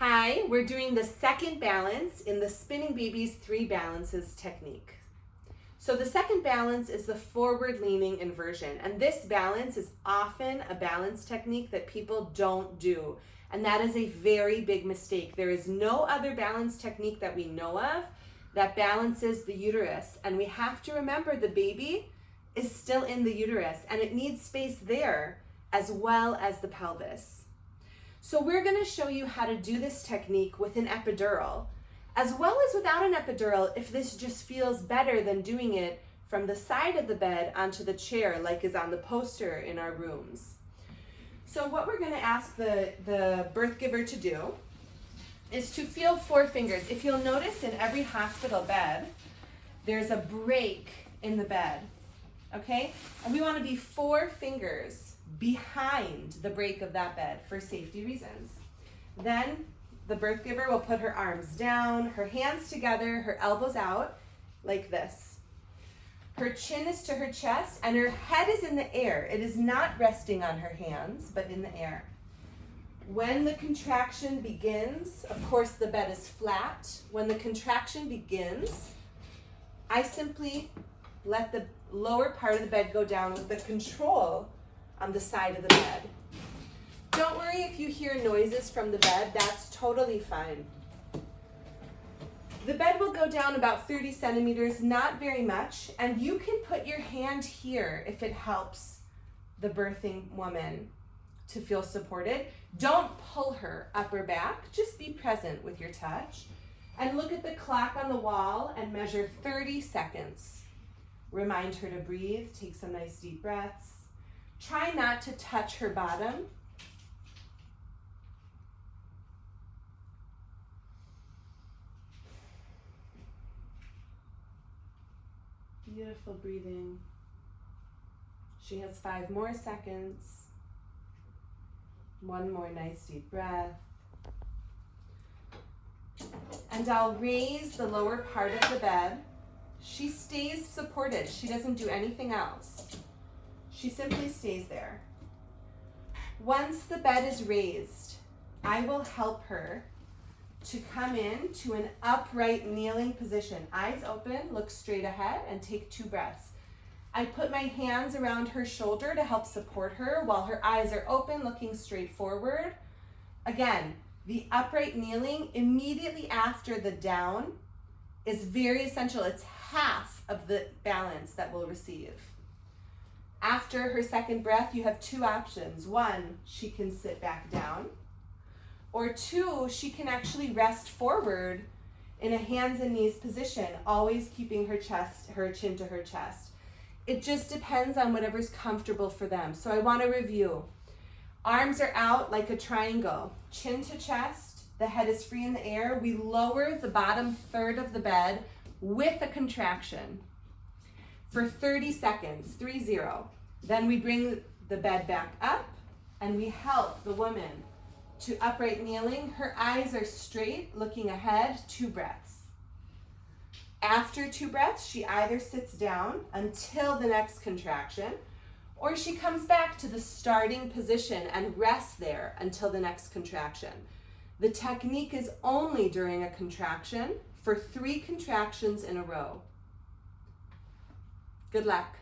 Hi, we're doing the second balance in the Spinning Babies 3 balances technique. So the second balance is the forward leaning inversion, and this balance is often a balance technique that people don't do, and that is a very big mistake. There is no other balance technique that we know of that balances the uterus, and we have to remember the baby is still in the uterus and it needs space there as well as the pelvis. So we're going to show you how to do this technique with an epidural, as well as without an epidural if this just feels better than doing it from the side of the bed onto the chair like is on the poster in our rooms. So what we're going to ask the birth giver to do is to feel 4 fingers. If you'll notice in every hospital bed, there's a break in the bed, okay? And we want to be 4 fingers behind the break of that bed for safety reasons. Then the birth giver will put her arms down, her hands together, her elbows out like this. Her chin is to her chest and her head is in the air. It is not resting on her hands, but in the air. When the contraction begins, of course the bed is flat. When the contraction begins, I simply let the lower part of the bed go down with the control on the side of the bed. Don't worry if you hear noises from the bed, that's totally fine. The bed will go down about 30 centimeters, not very much, and you can put your hand here if it helps the birthing woman to feel supported. Don't pull her up or back, just be present with your touch. And look at the clock on the wall and measure 30 seconds. Remind her to breathe, take some nice deep breaths. Try not to touch her bottom. Beautiful breathing. She has 5 more seconds. 1 more nice deep breath. And I'll raise the lower part of the bed. She stays supported. She doesn't do anything else. She simply stays there. Once the bed is raised, I will help her to come in to an upright kneeling position. Eyes open, look straight ahead, and take 2 breaths. I put my hands around her shoulder to help support her while her eyes are open, looking straight forward. Again, the upright kneeling immediately after the down is very essential. It's half of the balance that we'll receive. After her second breath, you have 2 options. 1, she can sit back down, or 2, she can actually rest forward in a hands and knees position, always keeping her chin to her chest. It just depends on whatever's comfortable for them. So I want to review. Arms are out like a triangle, chin to chest, the head is free in the air. We lower the bottom third of the bed with a contraction for 30 seconds, 30. Then we bring the bed back up and we help the woman to upright kneeling. Her eyes are straight, looking ahead, 2 breaths. After 2 breaths, she either sits down until the next contraction, or she comes back to the starting position and rests there until the next contraction. The technique is only during a contraction for 3 contractions in a row. Good luck.